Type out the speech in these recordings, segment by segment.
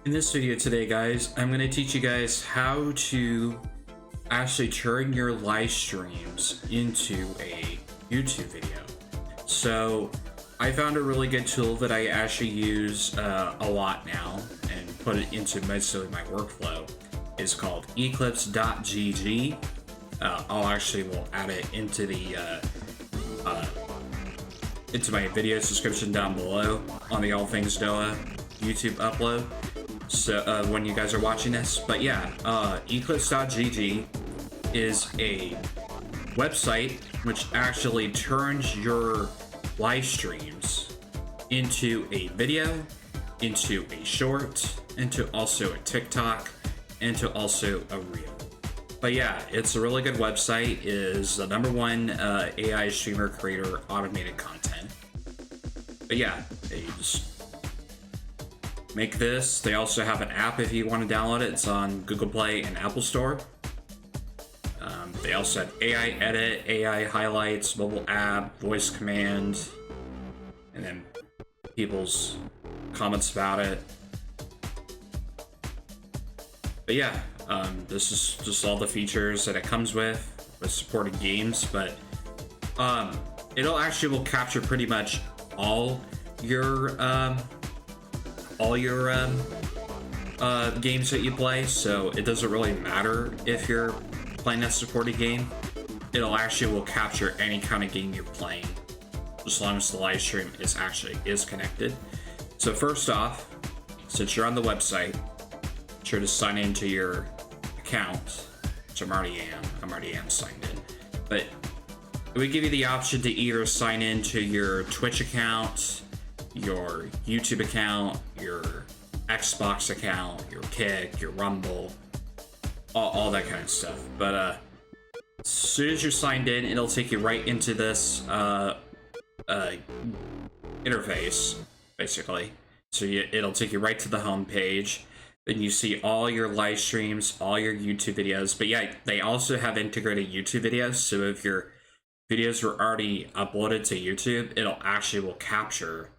In this video today, guys, I'm going to teach you guys how to actually turn your live streams into a YouTube video. So I found a really good tool that I actually use a lot now and put it into most of my workflow. It's called eclipse.gg. Will add it into the into my video description down below on the All Things Noah YouTube upload. So when you guys are watching this, but yeah, eclipse.gg is a website which actually turns your live streams into a video, into a short, into also a TikTok, into also a reel. But yeah, it's a really good website. It is the #1 AI streamer creator automated content. But yeah, they just make this. They also have an app if you want to download it. It's on Google Play and Apple Store. They also have AI edit, AI highlights, mobile app, voice command, and then people's comments about it. But yeah, this is just all the features that it comes with supporting games. But it'll actually will capture pretty much all your games that you play, so it doesn't really matter if you're playing a supported game. It'll actually will capture any kind of game you're playing, as long as the live stream is connected. So first off, since you're on the website, be sure to sign into your account, which I already am signed in. But it would give you the option to either sign into your Twitch account, your YouTube account, your Xbox account, your Kick, your Rumble, all that kind of stuff. But as soon as you're signed in, it'll take you right into this interface, basically. So it'll take you right to the home page. Then you see all your live streams, all your YouTube videos. But yeah, they also have integrated YouTube videos. So if your videos were already uploaded to YouTube, will capture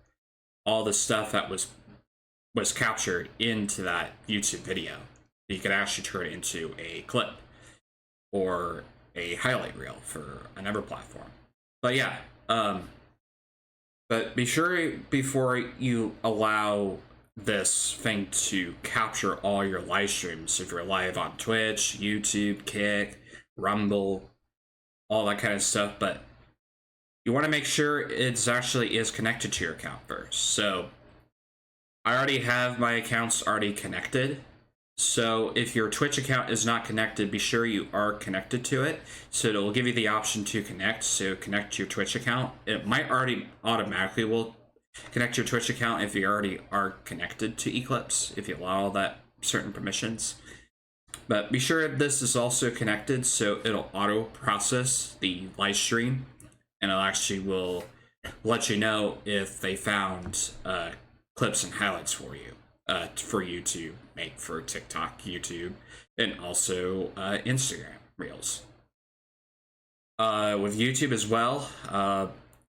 all the stuff that was captured into that YouTube video. You could actually turn it into a clip or a highlight reel for another platform. But yeah, but be sure before you allow this thing to capture all your live streams, if you're live on Twitch, YouTube, Kick, Rumble, all that kind of stuff, but you want to make sure it's actually is connected to your account first. So I already have my accounts already connected. So if your Twitch account is not connected, be sure you are connected to it. So it'll give you the option to connect. So connect your Twitch account. It might already automatically will connect your Twitch account if you already are connected to Eclipse, if you allow all that certain permissions. But be sure this is also connected, so it'll auto process the live stream, and it actually will let you know if they found clips and highlights for you to make for TikTok, YouTube, and also Instagram Reels. With YouTube as well,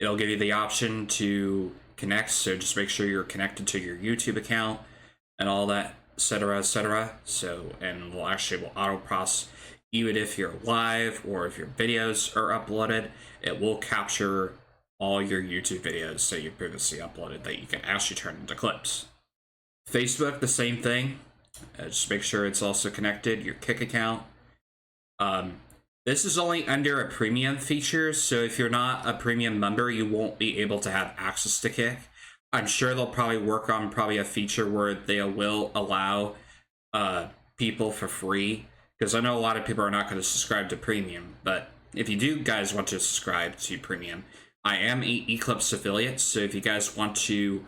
it'll give you the option to connect, so just make sure you're connected to your YouTube account and all that, etc., etc. So, and will auto process even if you're live or if your videos are uploaded. It will capture all your YouTube videos that you previously uploaded that you can actually turn into clips. Facebook, the same thing. Just make sure it's also connected, your Kick account. This is only under a premium feature, so if you're not a premium member, you won't be able to have access to Kick. I'm sure they'll probably work on a feature where they will allow people for free, because I know a lot of people are not going to subscribe to premium. But if you do guys want to subscribe to premium, I am an Eclipse affiliate, so if you guys want to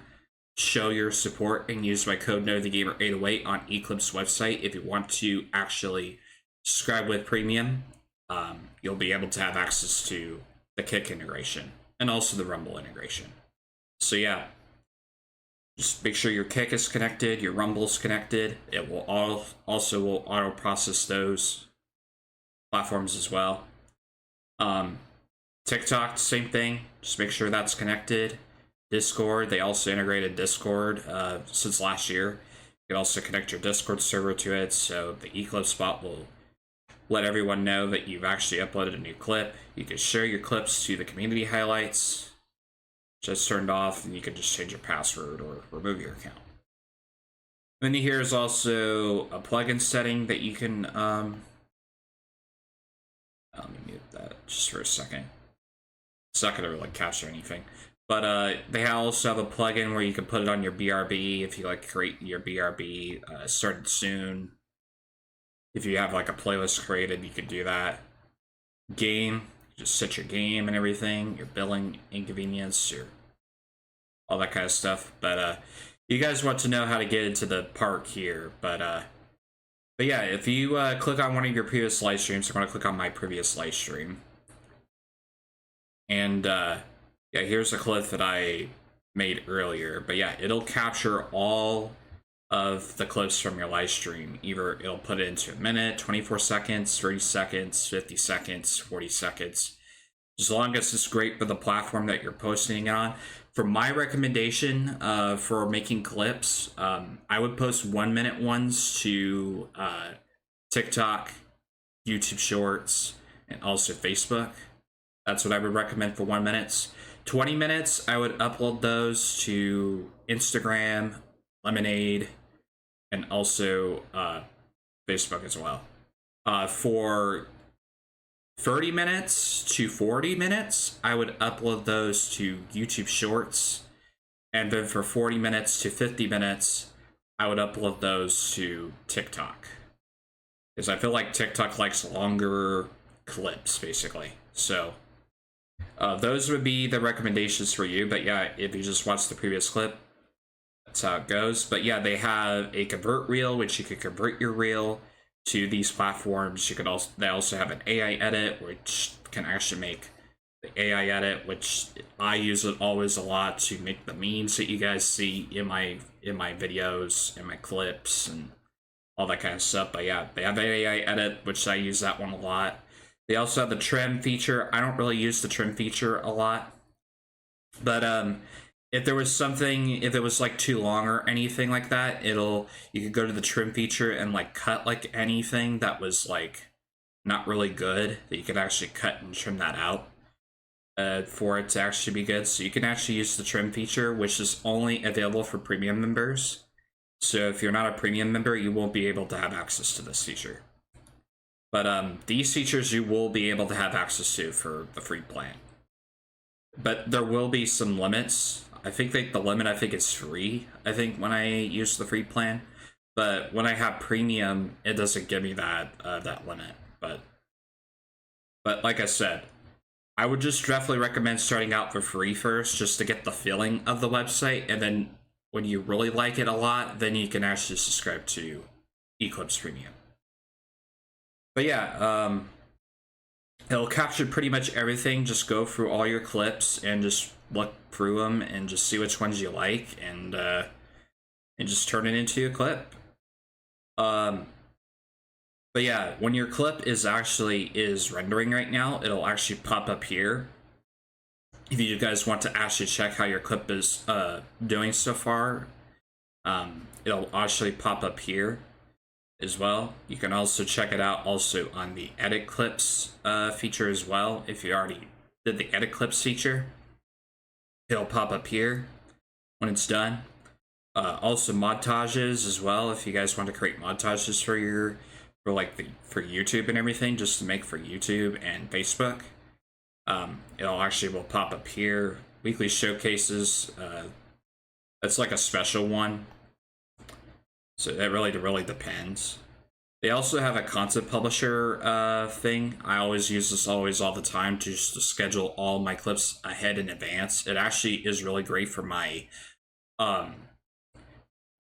show your support and use my code NoTheGamer808 on Eclipse website, if you want to actually subscribe with premium, you'll be able to have access to the Kick integration and also the Rumble integration. So yeah, just make sure your Kick is connected, your Rumble's connected. It will also auto process those platforms as well. TikTok, same thing. Just make sure that's connected. Discord, they also integrated Discord since last year. You can also connect your Discord server to it, so the Eclipse bot will let everyone know that you've actually uploaded a new clip. You can share your clips to the community highlights, just turned off, and you can just change your password or remove your account. And then here is also a plugin setting that you can, let me mute that just for a second. It's not gonna really capture anything. But they also have a plugin where you can put it on your BRB if you like create your BRB started soon. If you have like a playlist created, you could do that. Game, just set your game and everything, your billing inconvenience, your all that kind of stuff. But you guys want to know how to get into the part here. But yeah, if you click on one of your previous live streams, I'm going to click on my previous live stream. And yeah, here's a clip that I made earlier. But yeah, it'll capture all of the clips from your live stream. Either it'll put it into a minute, 24 seconds, 30 seconds, 50 seconds, 40 seconds. As long as it's great for the platform that you're posting it on. For my recommendation for making clips, I would post 1 minute ones to TikTok, YouTube Shorts, and also Facebook. That's what I would recommend for 1 minute. 20 minutes, I would upload those to Instagram, Lemonade, and also Facebook as well. For 30 minutes to 40 minutes, I would upload those to YouTube Shorts. And then for 40 minutes to 50 minutes, I would upload those to TikTok. Because I feel like TikTok likes longer clips, basically. So those would be the recommendations for you. But yeah, if you just watch the previous clip, that's how it goes. But yeah, they have a convert reel, which you could convert your reel to these platforms. You could also, they also have an AI edit, which can actually make the AI edit, which I use it always a lot to make the memes that you guys see in my videos, in my clips, and all that kind of stuff. But yeah, they have the AI edit, which I use that one a lot. They also have the trim feature. I don't really use the trim feature a lot, but if there was something, if it was like too long or anything like that, you could go to the trim feature and like cut like anything that was like not really good, that you could actually cut and trim that out for it to actually be good. So you can actually use the trim feature, which is only available for premium members. So if you're not a premium member, you won't be able to have access to this feature. But these features you will be able to have access to for the free plan. But there will be some limits. I think the limit, I think it's free, I think, when I use the free plan. But when I have premium, it doesn't give me that that limit. But like I said, I would just definitely recommend starting out for free first, just to get the feeling of the website. And then when you really like it a lot, then you can actually subscribe to Eclipse Premium. But yeah, it'll capture pretty much everything. Just go through all your clips and just look through them and just see which ones you like, and just turn it into a clip. But yeah, when your clip is rendering right now, it'll actually pop up here. If you guys want to actually check how your clip is doing so far, it'll actually pop up here as well. You can also check it out also on the edit clips feature as well. If you already did the edit clips feature, it'll pop up here when it's done. Also montages as well, if you guys want to create montages for for YouTube and everything, just to make for YouTube and Facebook. It'll actually will pop up here. Weekly showcases, that's like a special one. So that really depends. They also have a content publisher thing. I always use this all the time to just schedule all my clips ahead in advance. It actually is really great for my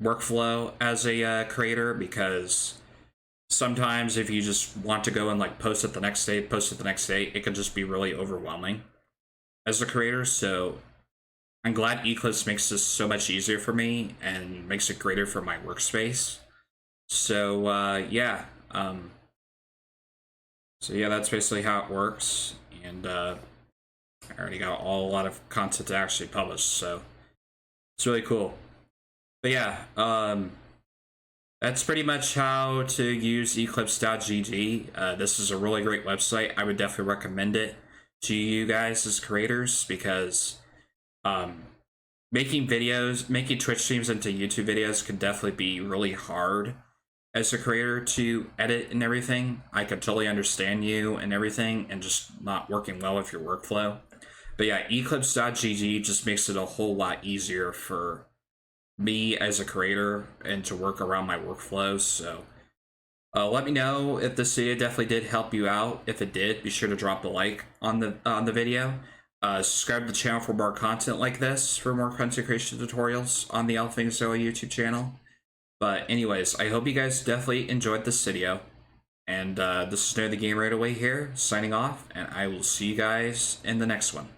workflow as a creator, because sometimes if you just want to go and like post it the next day, it can just be really overwhelming as a creator. So I'm glad Eclipse makes this so much easier for me and makes it greater for my workspace. So yeah, that's basically how it works. And I already got a lot of content to actually publish, so it's really cool. But yeah, that's pretty much how to use eclipse.gg. This is a really great website. I would definitely recommend it to you guys as creators because um, making videos, making Twitch streams into YouTube videos can definitely be really hard as a creator to edit and everything. I could totally understand you and everything and just not working well with your workflow. But yeah, eclipse.gg just makes it a whole lot easier for me as a creator and to work around my workflows. So let me know if this video definitely did help you out. If it did, be sure to drop a like on the video. Subscribe to the channel for more content like this, for more content creation tutorials on the All Things Zoe YouTube channel. But anyways, I hope you guys definitely enjoyed this video. And this is Know the Game Right Away here, signing off, and I will see you guys in the next one.